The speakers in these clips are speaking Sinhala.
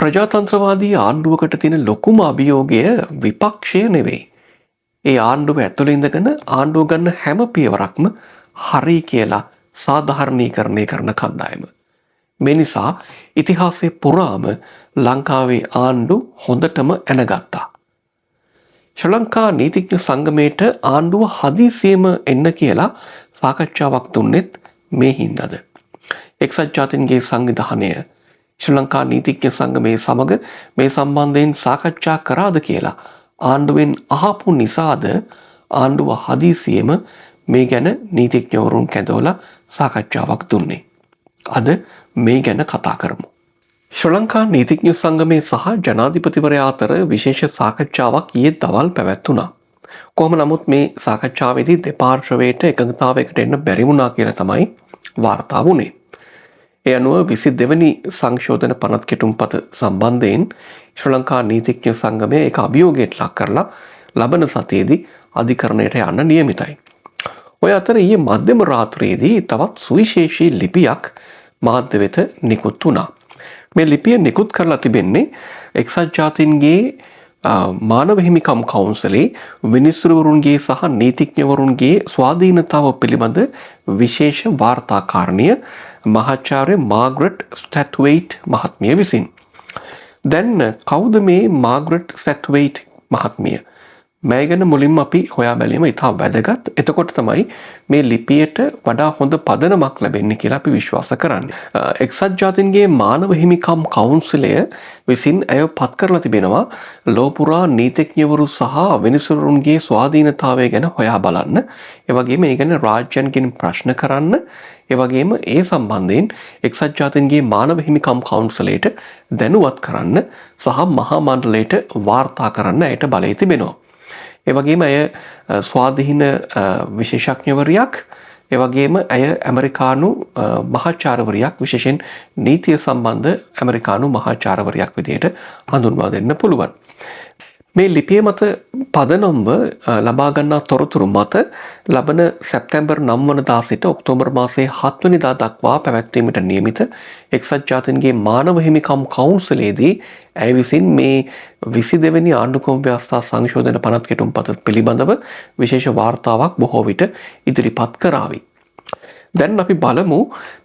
ප්‍රජාතන්ත්‍රවාදී ආණ්ඩුවකට තියෙන ලොකුම අභියෝගය විපක්ෂය නෙවෙයි. ඒ ආණ්ඩුව ඇතුළේ ඉඳගෙන ආණ්ඩුව ගන්න හැම පියවරක්ම හරි කියලා සාධාරණීකරණය කරන කණ්ඩායම. මේ නිසා ඉතිහාසයේ පුරාම ලංකාවේ ආණ්ඩු හොඳටම ඇනගත්තා. ශ්‍රී ලංකා නීතිඥ සංගමයට ආණ්ඩුව හදිසියෙම එන්න කියලා සාකච්ඡාවක් දුන්නෙත් මේ හින්දාද. එක්සත් ජාතීන්ගේ සංවිධානය ශ්‍රී ලංකා නීතිඥ සංගමයේ සමග මේ සම්බන්ධයෙන් සාකච්ඡා කරාද කියලා ආණ්ඩුවෙන් අහපු නිසාද ආණ්ඩුව හදිසියෙම මේ ගැන නීතිඥවරුන් කැඳවලා සාකච්ඡාවක් දුන්නේ. අද මේ ගැන කතා කරමු. ශ්‍රී ලංකා නීතිඥ සංගමයේ සහ ජනාධිපතිවරයා අතර විශේෂ සාකච්ඡාවක් ඊයේ දවල් පැවැත්වුණා. කොහොම නමුත් මේ සාකච්ඡාවේදී දෙපාර්ශ්වයට එකඟතාවයකට එන්න බැරි වුණා කියලා තමයි වාර්තා වුණේ. ඒ අනුව 22 වෙනි සංශෝධන පනත් කෙටුම්පත සම්බන්ධයෙන් ශ්‍රී ලංකා නීතිඥ සංගමය එක අභියෝගයට ලක් කරලා ලබන සතියේදී අධිකරණයට යන්න නියමිතයි. ඔය අතර ඊයේ මධ්‍යම රාත්‍රියේදී තවත් සුවිශේෂී ලිපියක් මාධ්‍ය වෙත නිකුත් වුණා. මේ ලිපිය නිකුත් කරලා තිබෙන්නේ එක්සත් ජාතීන්ගේ මානව හිමිකම් කවුන්සලේ විනිසුරුවරුන්ගේ සහ නීතිඥවරුන්ගේ ස්වාධීනතාව පිළිබඳ විශේෂ වාර්තාකාරණිය මහාචාර්ය මාග්‍රට් ස්ටැට්වෙයිට් මහත්මිය විසින්. දැන් කවුද මේ මාග්‍රට් ස්ටැට්වෙයිට් මහත්මිය? මේ ගැන මුලින්ම අපි හොයා බැලීම ඉතා වැදගත්. එතකොට තමයි මේ ලිපියට වඩා හොඳ පදනමක් ලැබෙන්නේ කියලා අපි විශ්වාස කරන්නේ. එක්සත් ජාතීන්ගේ මානව හිමිකම් කවුන්සිලය විසින් ඇය පත් කරලා තිබෙනවා ලෝපුරා නීතිඥවරු සහ වෙනසුරුන්ගේ ස්වාධීනතාවය ගැන හොයා බලන්න. ඒ වගේම ඒ ගැන රාජ්‍යයන්ගෙන් ප්‍රශ්න කරන්න. ඒ වගේම ඒ සම්බන්ධයෙන් එක්සත් ජාතීන්ගේ මානව හිමිකම් කවුන්සිලයට දැනුවත් කරන්න සහ මහා මණ්ඩලයට වාර්තා කරන්න ඇයට බලය තිබෙනවා. ඒ වගේම ඇය ස්වාධීන විශේෂඥවරියක්. ඒ වගේම ඇය ඇමරිකානු මහාචාර්යවරියක්, විශේෂයෙන් නීතිය සම්බන්ධ ඇමරිකානු මහාචාර්යවරියක් විදිහට හඳුන්වා දෙන්න පුළුවන්. මේ ලිපිය මත පදනම්ව ලබා ගන්නා තොරතුරු මත ලබන සැප්තැම්බර් 9 වනදා සිට ඔක්තෝබර් මාසයේ 7 වෙනිදා දක්වා පැවැත්වීමට නියමිත එක්සත් ජාතීන්ගේ මානව හිමිකම් කවුන්සිලයේදී ඇය විසින් මේ 22 වෙනි ආණ්ඩුක්‍රම ව්‍යවස්ථා සංශෝධන පනත් කෙටුම්පත පිළිබඳව විශේෂ වාර්තාවක් බොහෝ විට ඉදිරිපත් කරાવી. දැන් අපි බලමු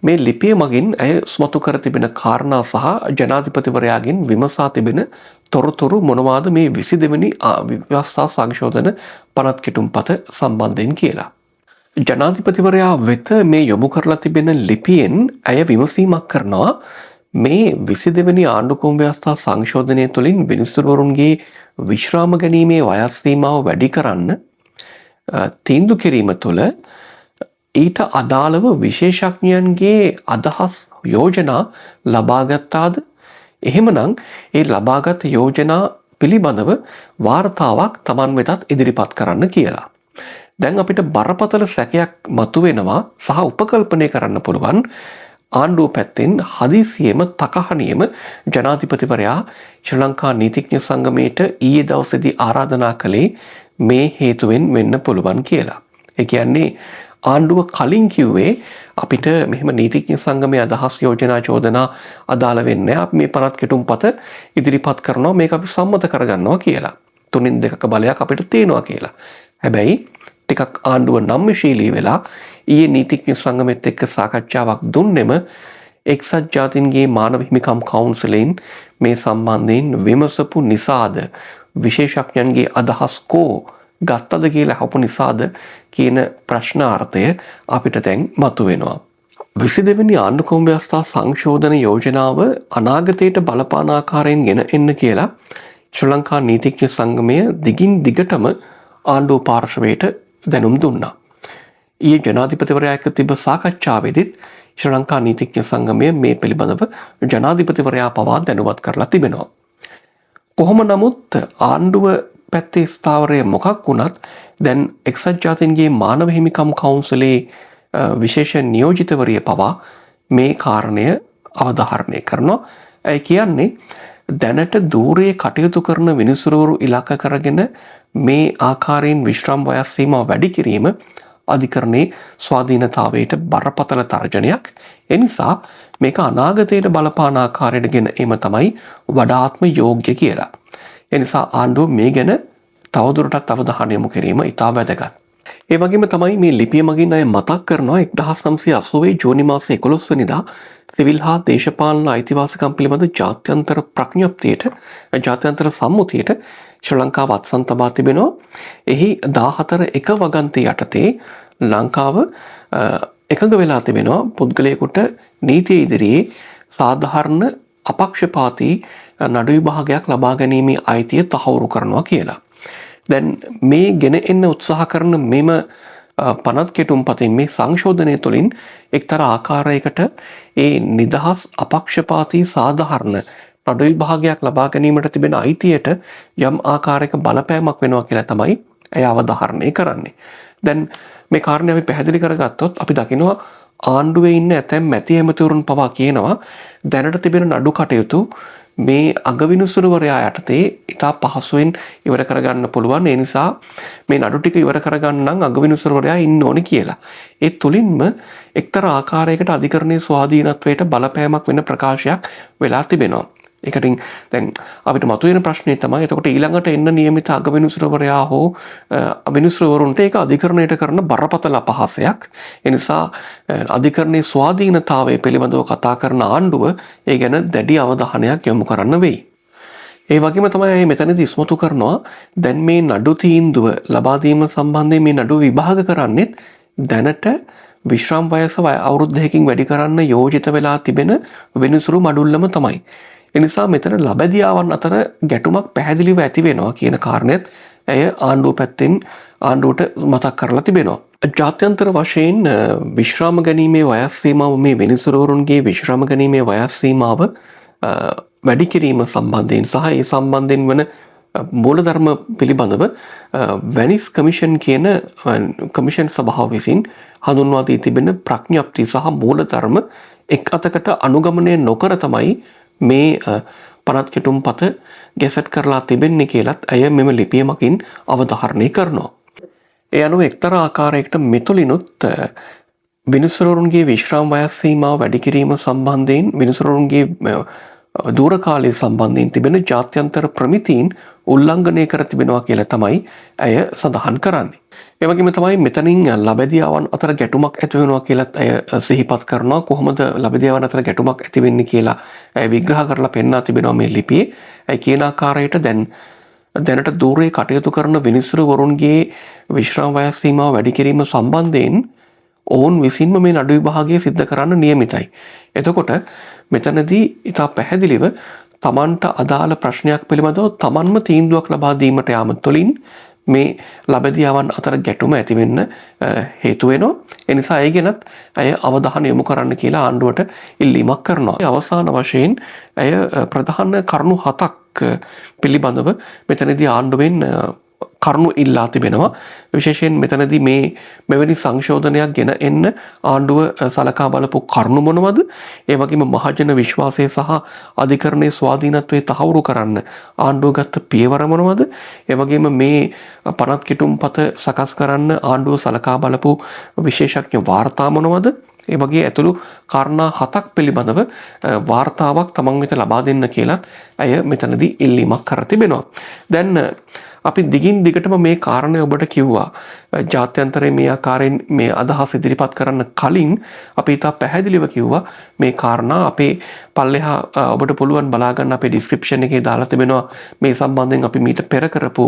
මේ ලිපිය මගින් ඇය ස්මතු කර තිබෙන කාරණා සහ ජනාධිපතිවරයාගෙන් විමසා තිබෙන තොරතුරු මොනවාද මේ 22 වෙනි ව්‍යවස්ථා සංශෝධන පනත් කෙටුම්පත සම්බන්ධයෙන් කියලා. ජනාධිපතිවරයා වෙත මේ යොමු කරලා තිබෙන ලිපියෙන් ඇය විමසීමක් කරනවා මේ 22 වෙනි ආණ්ඩුක්‍රම ව්‍යවස්ථා සංශෝධනය තුළින් විනිසුරුවරුන්ගේ විශ්‍රාම ගැනීමේ වයස් සීමාව වැඩි කරන්න තීන්දුව කිරීම තුළ ඊට අදාළව විශේෂඥයන්ගේ අදහස් යෝජනා ලබාගත්තාද? එහෙමනම් ඒ ලබාගත් යෝජනා පිළිබඳව වාර්තාවක් Taman වෙතත් ඉදිරිපත් කරන්න කියලා. දැන් අපිට බරපතල සැකයක් මතුවෙනවා සහ උපකල්පනය කරන්න පුළුවන් ආණ්ඩුව පැත්තෙන් හදිසියෙම තකහණියෙම ජනාධිපතිවරයා ශ්‍රී ලංකා නීතිඥ සංගමයට ඊයේ දවසේදී ආරාධනා කළේ මේ හේතුවෙන් වෙන්න පුළුවන් කියලා. ඒ කියන්නේ ආණ්ඩුව කලින් කිව්වේ අපිට මෙහෙම නීතිඥ සංගමයේ අදහස් යෝජනා චෝදනා අදාළ වෙන්නේ අපි මේ පනත් කෙටුම්පත ඉදිරිපත් කරනවා මේක අපි සම්මත කරගන්නවා කියලා. 3/2 බලයක් අපිට තියෙනවා කියලා. හැබැයි ටිකක් ආණ්ඩුව නම්‍යශීලී වෙලා ඊයේ නීතිඥ සංගමෙත් එක්ක සාකච්ඡාවක් දුන්නෙම එක්සත් ජාතීන්ගේ මානව හිමිකම් කවුන්සිලෙන් මේ සම්බන්ධයෙන් විමසපු නිසාද විශේෂඥයන්ගේ අදහස් කෝ ගත්තද කියලා අහපු නිසාද කියන ප්‍රශ්නාර්ථය අපිට දැන් මතුවෙනවා. 22 වෙනි ආණ්ඩුක්‍රම ව්‍යවස්ථා සංශෝධන යෝජනාව අනාගතයට බලපාන ආකාරයෙන් ගෙන එන්න කියලා ශ්‍රී ලංකා නීතිඥ සංගමය දිගින් දිගටම ආණ්ඩුව පාර්ශවයට දැනුම් දුන්නා. ඊයේ ජනාධිපතිවරයා එක්ක තිබ්බ සාකච්ඡාවේදීත් ශ්‍රී ලංකා නීතිඥ සංගමය මේ පිළිබඳව ජනාධිපතිවරයා පවා දැනුවත් කරලා තිබෙනවා. කොහොම නමුත් ආණ්ඩුව පැත්තේ ස්ථාවරය මොකක් වුණත් දැන් එක්සත් ජාතීන්ගේ මානව හිමිකම් කවුන්සිලේ විශේෂ නියෝජිතවරිය පවා මේ කාරණය අවධාරණය කරනවා. ඒ කියන්නේ දැනට දූරයේ කටයුතු කරන විනිසුරුවරු ඉලක්ක කරගෙන මේ ආකාරයෙන් විශ්‍රාම වයස් සීමාව වැඩි කිරීම අධිකරණයේ ස්වාධීනතාවයට බරපතල තර්ජනයක්. එනිසා මේක අනාගතයට බලපාන ආකාරයට ගෙන එම තමයි වඩාත්ම යෝග්‍ය කියලා. එනිසා ආණ්ඩුව මේ ගැන තවදුරටත් අවධානය යොමු කිරීම ඉතා වැදගත්. ඒ වගේම තමයි මේ ලිපිය මගින් අය මතක් කරනවා 1980 ජූනි මාසේ 11 වෙනිදා සිවිල් හා දේශපාලන අයිතිවාසිකම් පිළිබඳ ජාත්‍යන්තර ප්‍රඥප්තියට ජාත්‍යන්තර සම්මුතියට ශ්‍රී ලංකාව අත්සන් තබා තිබෙනවා. එහි 14 එක වගන්ති යටතේ ලංකාව එකඟ වෙලා තිබෙනවා පුද්ගලයෙකුට නීතිය ඉදිරියේ සාධාරණ අපක්ෂපාතී නඩු විභාගයක් ලබා ගැනීමේ අයිතිය තහවුරු කරනවා කියලා. දැන් මේ ගෙන එන්න උත්සාහ කරන මෙම පනත් කෙටුම්පතින් මේ සංශෝධනය තුළින් එක්තරා ආකාරයකට ඒ නිදහස් අපක්ෂපාතී සාධාරණ නඩු විභාගයක් ලබා ගැනීමට තිබෙන අයිතියට යම් ආකාරයක බලපෑමක් වෙනවා කියලා තමයි එය අවධාරණය කරන්නේ. දැන් මේ කාරණේ අපි පැහැදිලි කරගත්තොත් අපි දකිනවා ආණ්ඩුවේ ඉන්න ඇතැම් මැති ඇමතිවරුන් පවා කියනවා දැනට තිබෙන නඩු කටයුතු මේ අගවිනිසුරුවරයා යටතේ ඉතා පහසුවෙන් ඉවර කරගන්න පුළුවන්. ඒ නිසා මේ නඩු ටික ඉවර කරගන්න නම් අගවිනිසුරුවරයා ඉන්න ඕනේ කියලා. ඒ තුලින්ම එක්තරා ආකාරයකට අධිකරණයේ ස්වාධීනත්වයට බලපෑමක් වෙන ප්‍රකාශයක් වෙලා තිබෙනවා. ඒකටින් දැන් අපිට මතුවෙන ප්‍රශ්නේ තමයි එතකොට ඊළඟට එන්න නියමිත අගවිනිසුරුවරයා හෝ අවිනිසුරුවරුන්ට ඒක අධිකරණයට කරන බරපතල අපහාසයක්. ඒ නිසා අධිකරණයේ ස්වාධීනතාවය පිළිබඳව කතා කරන ආණ්ඩුව ඒ ගැන දැඩි අවධානයක් යොමු කරන්න වෙයි. ඒ වගේම තමයි මෙතනදී ඉස්මතු කරනවා දැන් මේ නඩු තීන්දුව ලබා දීම සම්බන්ධයෙන් මේ නඩු විභාග කරන්නේත් දැනට විශ්‍රාම වයස අවුරුද්දකින් වැඩි කරන්න යෝජිත වෙලා තිබෙන වෙනසුරු මඩුල්ලම තමයි. එනිසා මෙතන ලබැදියාවන් අතර ගැටුමක් පැහැදිලිව ඇති වෙනවා කියන කාරණයත් ඇය ආණ්ඩුව පැත්තෙන් ආණ්ඩුවට මතක් කරලා තිබෙනවා. ජාත්‍යන්තර වශයෙන් විශ්‍රාම ගැනීමේ වයස් සීමාව මේ වෙනසුරුවරුන්ගේ විශ්‍රාම ගැනීමේ වයස් සීමාව වැඩි කිරීම සම්බන්ධයෙන් සහ ඒ සම්බන්ධයෙන් වන මූලධර්ම පිළිබඳව වැනිස් කමිෂන් කියන කමිෂන් සභාව විසින් හඳුන්වා දී තිබෙන ප්‍රඥප්ති සහ මූලධර්ම එක් අතකට අනුගමනය නොකර තමයි මේ පනත් කෙටුම්පත ගැසට් කරලා තිබෙන්නේ කියලත් ඇය මෙම ලිපිය මගින් අවධාරණය කරනවා. ඒ අනුව එක්තරා ආකාරයකට මෙතුළිනුත් විනිසුරුවරුන්ගේ විශ්‍රාම වයස් සීමාව වැඩි කිරීම සම්බන්ධයෙන් විනිසුරුවරුන්ගේ දූරකාලය සම්බන්ධයෙන් තිබෙන ජාත්‍යන්තර ප්‍රමිතීන් උල්ලංඝනය කර තිබෙනවා කියලා තමයි ඇය සඳහන් කරන්නේ. ඒ වගේම තමයි මෙතනින් ලබැදියාවන් අතර ගැටුමක් ඇති වෙනවා කියලත් ඇය සිහිපත් කරනවා. කොහොමද ලබැදියාවන් අතර ගැටුමක් ඇති වෙන්නේ කියලා ඇය විග්‍රහ කරලා පෙන්වා තිබෙනවා මේ ලිපියේ. ඇය කියන ආකාරයට දැනට දූරේ කටයුතු කරන විනිසුරුවරුන්ගේ විශ්‍රාම වයස් සීමාව වැඩි කිරීම සම්බන්ධයෙන් ඔවුන් විසින්ම මේ නඩු විභාගය සිද්ධ කරන්න නියමිතයි. එතකොට මෙතනදී ඉතා පැහැදිලිව තමන්ට අදාළ ප්‍රශ්නයක් පිළිබඳව තමන්ම තීන්දුවක් ලබා දීමට යාම තුළින් මේ ලබැදියාවන් අතර ගැටුම ඇතිවෙන්න හේතු වෙනවා. ඒ නිසා ඒ ගැනත් ඇය අවධානය යොමු කරන්න කියලා ආණ්ඩුවට ඉල්ලීමක් කරනවා. අවසාන වශයෙන් ඇය ප්‍රධාන කරුණු 7ක් පිළිබඳව මෙතනදී ආණ්ඩුවෙන් කරුණු ඉල්ලා තිබෙනවා. විශේෂයෙන් මෙතනදී මෙවැනි සංශෝධනයක් ගෙන එන්න ආණ්ඩුව සලකා බලපු කරුණු මොනවද? ඒ වගේම මහජන විශ්වාසය සහ අධිකරණයේ ස්වාධීනත්වය තහවුරු කරන්න ආණ්ඩුව ගත්ත පියවර මොනවද? ඒ වගේම මේ පනත් කිටුම්පත සකස් කරන්න ආණ්ඩුව සලකා බලපු විශේෂඥ වාර්තා මොනවද? ඒ වගේ ඇතුළු කාරණා 7ක් පිළිබඳව වාර්තාවක් තමන් වෙත ලබා දෙන්න කියලත් ඇය මෙතනදී ඉල්ලීමක් කර තිබෙනවා. දැන් අපි දිගින් දිගටම මේ කාරණය ඔබට කිව්වා. ජාත්‍යන්තරයේ මේ ආකාරයෙන් මේ අදහස් ඉදිරිපත් කරන්න කලින් අපි ඉතා පැහැදිලිව කිව්වා මේ කාරණා අපේ පල්ලෙහා ඔබට පුළුවන් බලා ගන්න අපේ ඩිස්ක්‍රිප්ෂන් එකේ දාලා තිබෙනවා මේ සම්බන්ධයෙන් අපි මීට පෙර කරපු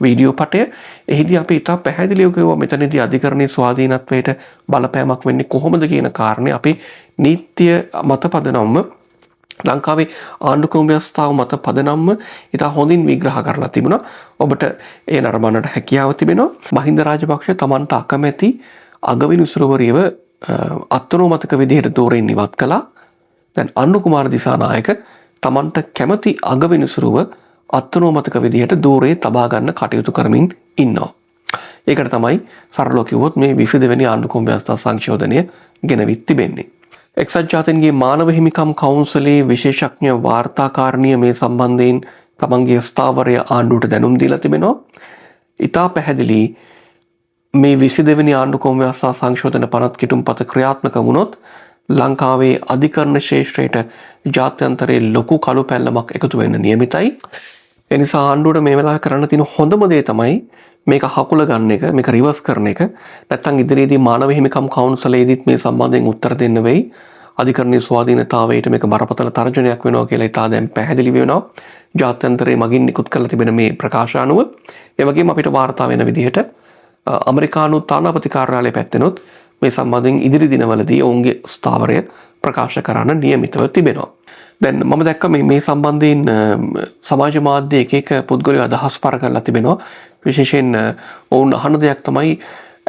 වීඩියෝ පටය. එහිදී අපි ඉතා පැහැදිලිව කිව්වා මෙතනදී අධිකරණයේ ස්වාධීනත්වයට බලපෑමක් වෙන්නේ කොහොමද කියන කාරණේ අපි නීත්‍ය මත පදනම්ම ලංකාවේ ආණ්ඩුක්‍රම ව්‍යවස්ථාව මත පදනම්ම ඉතා හොඳින් විග්‍රහ කරලා තිබුණා. ඔබට ඒ නරඹන්නට හැකියාව තිබෙනවා. මහින්ද රාජපක්ෂ තමන්ට අකමැති අගවිනිසුරුවරියව අත්නෝමතික විදිහට දෝරෙන් ඉවත් කළා. දැන් අනුර කුමාර දිසානායක තමන්ට කැමති අගවිනිසුරුව අත්නෝමතික විදිහට දෝරේ තබා ගන්න කටයුතු කරමින් ඉන්නවා. ඒකට තමයි සරලව කිව්වොත් මේ 22 වෙනි ආණ්ඩුක්‍රම ව්‍යවස්ථා සංශෝධනය ගෙනවිත් තිබෙන්නේ. එක්සත් ජාතීන්ගේ මානව හිමිකම් කවුන්සලේ විශේෂඥ වාර්තාකාරණිය මේ සම්බන්ධයෙන් තමන්ගේ ස්ථාවරය ආණ්ඩුවට දැනුම් දීලා තිබෙනවා. ඉතා පැහැදිලි මේ 22 වෙනි ආණ්ඩුක්‍රම ව්‍යවස්ථා සංශෝධන පනත් කිටුම්පත ක්‍රියාත්මක වුණොත් ලංකාවේ අධිකරණ ශේෂ්ත්‍රයට ජාත්‍යන්තරයේ ලොකු කළු පැල්ලමක් එකතු වෙන්න නියමිතයි. එනිසා ආණ්ඩුවට මේ වෙලාවේ කරන්න තියෙන හොඳම දේ තමයි මේක හකුල ගන්න එක, මේක රිවර්ස් කරන එක. නැත්තම් ඉදිරියේදී මානව හිමිකම් කවුන්සලයේදීත් මේ සම්බන්ධයෙන් උත්තර දෙන්න වෙයි. අධිකරණයේ ස්වාධීනතාවයට මේක බරපතල තර්ජනයක් වෙනවා කියලා ඉතා දැන් පැහැදිලි වෙනවා. ජාත්‍යන්තරයේ මගින් නිකුත් කරලා තිබෙන මේ ප්‍රකාශ අනුව ඒ වගේම අපිට වාර්තා වෙන විදිහට ඇමරිකානු තානාපති කාර්යාලය පැත්තෙනොත් මේ සම්බන්ධයෙන් ඉදිරි දිනවලදී ඔවුන්ගේ ස්ථාවරය ප්‍රකාශ කරන්න නියමිතව තිබෙනවා. දැන් මම දැක්ක මේ සම්බන්ධයෙන් සමාජ මාධ්‍ය එක පුද්ගලයෝ අදහස් පර කරලා තිබෙනවා. විශේෂයෙන් ඔවුන් අහන දෙයක් තමයි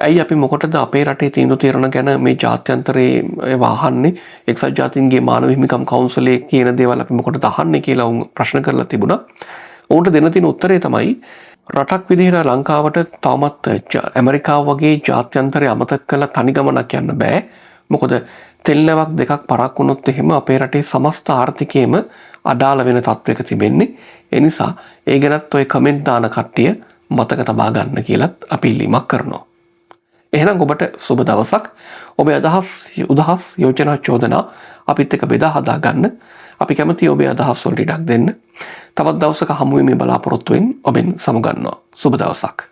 ඇයි අපි මොකටද අපේ රටේ තීන්දුව తీරන ගැන මේ ජාත්‍යන්තරයේ වහන්නේ එක්සත් ජාතීන්ගේ මානව හිමිකම් කවුන්සලයේ කියන දේවල් අපි මොකටද අහන්නේ කියලා ඔවුන් ප්‍රශ්න කරලා තිබුණා. ඔවුන්ට දෙන්න තියෙන උත්තරේ තමයි රටක් විදිහට ලංකාවට තාමත් ඇමරිකාව වගේ ජාත්‍යන්තරය අමතක කරලා තනි ගමනක් යන්න බෑ. මොකද තෙල් නැවක් දෙකක් පරක් වුණොත් එහෙම අපේ රටේ සමස්ත ආර්ථිකයම අඩාල වෙන තත්වයක තිබෙන්නේ. ඒ නිසා ඒ ගැනත් ඔය කමෙන්ට් දාන කට්ටිය මතක තබා ගන්න කියලත් අපි ඉල්ලීමක් කරනවා. එහෙනම් ඔබට සුබ දවසක්. ඔබේ උදහස් යෝජනා චෝදනා අපිත් එක්ක බෙදා හදා ගන්න. අපි කැමති ඔබේ අදහස් වලට ඉඩක් දෙන්න. තවත් දවසක හමු වෙමි බලාපොරොත්තු වෙමින් ඔබෙන් සමුගන්නවා. සුබ දවසක්.